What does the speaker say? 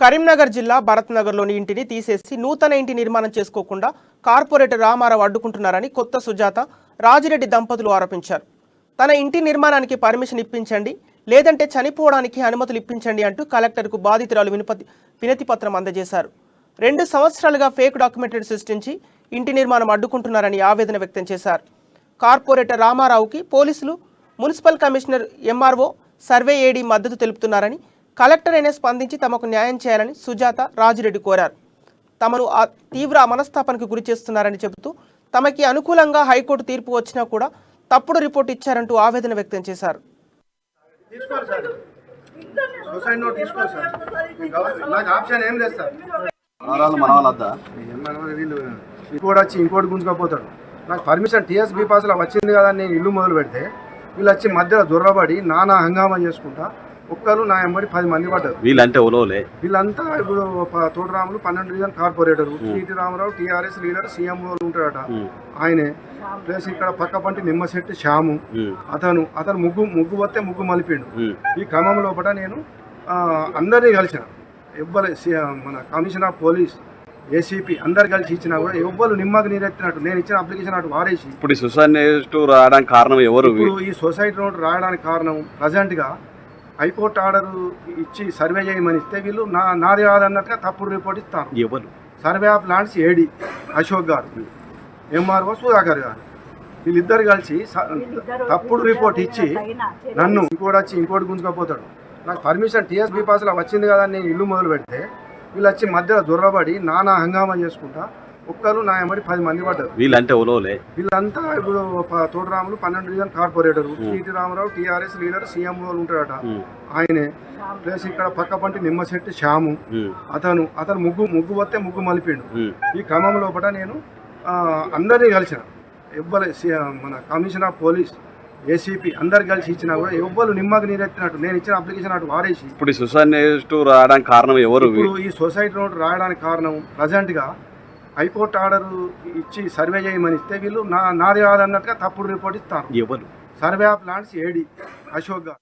కరీంనగర్ జిల్లా భరత్నగర్లోని ఇంటిని తీసేసి నూతన ఇంటి నిర్మాణం చేసుకోకుండా కార్పొరేటర్ రామారావు అడ్డుకుంటున్నారని కొత్త సుజాత రాజిరెడ్డి దంపతులు ఆరోపించారు. తన ఇంటి నిర్మాణానికి పర్మిషన్ ఇప్పించండి, లేదంటే చనిపోవడానికి అనుమతులు ఇప్పించండి అంటూ కలెక్టర్కు బాధితురాలు వినతి పత్రం అందజేశారు. 2 సంవత్సరాలుగా ఫేక్ డాక్యుమెంటరీ సృష్టించి ఇంటి నిర్మాణం అడ్డుకుంటున్నారని ఆవేదన వ్యక్తం చేశారు. కార్పొరేటర్ రామారావుకి పోలీసులు, మున్సిపల్ కమిషనర్, ఎంఆర్ఓ, సర్వే ఏడీ మద్దతు తెలుపుతున్నారని, కలెక్టర్ అయినా స్పందించి తమకు న్యాయం చేయాలని సుజాత రాజిరెడ్డి కోరారు. తమను తీవ్ర మనస్తాపానికి గురి చేస్తున్నారని చెబుతూ తమకి అనుకూలంగా హైకోర్టు తీర్పు వచ్చినా కూడా తప్పుడు రిపోర్ట్ ఇచ్చారంటూ ఆవేదన వ్యక్తం చేశారు. ఇంకోటి గుంజుకపోతాడు. నాకు పర్మిషన్ టీఎస్బీ పాస్లో వచ్చింది కదా, నేను ఇల్లు మొదలు పెడితే వీళ్ళు వచ్చి మధ్యలో దొర్రబడి నానా హంగామా చేసుకుంటా ఒక్కరు నా ఎంబడి 10 మంది పడ్డారు. వీళ్ళంతా ఇప్పుడు Thotaramulu 12 division corporator, city Ramarao TRS leader, CM ఉంటాడట ఆయనే. ప్లస్ ఇక్కడ పక్క పంటి నిమ్మశెట్టి శ్యాము, అతను ముగ్గు వస్తే ముగ్గు మలిపిండు. ఈ క్రమం లోపల నేను అందరినీ కలిసిన, ఎవ్వరు మన కమిషనర్ ఆఫ్ పోలీస్, ఏసీపీ అందరు కలిసి ఇచ్చినా కూడా ఎవ్వరు నిమ్మకు నీరెత్తినట్టు నేను ఇచ్చిన అప్లికేషన్ అటు వారేసి ఇప్పుడు సొసైటీ రావడానికి కారణం ఎవరు? ఈ సొసైటీ నోట్ రావడానికి కారణం ప్రజెంట్గా హైకోర్టు ఆర్డర్ ఇచ్చి సర్వే చేయమని ఇస్తే వీళ్ళు నాది కాదన్నట్టుగా తప్పుడు రిపోర్ట్ ఇస్తారు. ఎవరు? Survey of lands AD Ashok garu, MRO Sudhakar గారు, వీళ్ళిద్దరు కలిసి తప్పుడు రిపోర్ట్ ఇచ్చి నన్ను ఇంకోటి గుంజుకపోతాడు. నాకు పర్మిషన్ టీఎస్బీ పాస్లో వచ్చింది కదా, నేను ఇల్లు మొదలు పెడితే వీళ్ళు వచ్చి మధ్యలో దొర్రబడి నానా హంగామా చేసుకుంటా ఒక్కరు నా ఎంబడి 10 మంది పడ్డారు. వీళ్ళంతా ఇప్పుడు Thotaramulu 12 division corporator, city Ramarao TRS leader, CM ఉంటాడట ఆయనే. ప్లస్ ఇక్కడ పక్క పంటి నిమ్మశెట్టి శ్యాము, అతను ముగ్గు వస్తే ముగ్గు మలిపిండు. ఈ క్రమం లోపల నేను అందరినీ కలిసిన, ఎవ్వరు మన కమిషనర్ ఆఫ్ పోలీస్, ఏసీపీ అందరు కలిసి ఇచ్చినా కూడా ఎవ్వరు నిమ్మకు నీరెత్తినట్టు నేను ఇచ్చిన అప్లికేషన్ అటు వారేసి ఇప్పుడు సొసైటీ రావడానికి కారణం ఎవరు? ఈ సొసైటీ నోట్ రావడానికి కారణం ప్రజెంట్గా హైకోర్టు ఆర్డర్ ఇచ్చి సర్వే చేయమని ఇస్తే వీళ్ళు నాది కాదన్నట్టుగా తప్పుడు రిపోర్ట్ ఇస్తారు. ఎవరు? Survey of lands AD Ashok garu.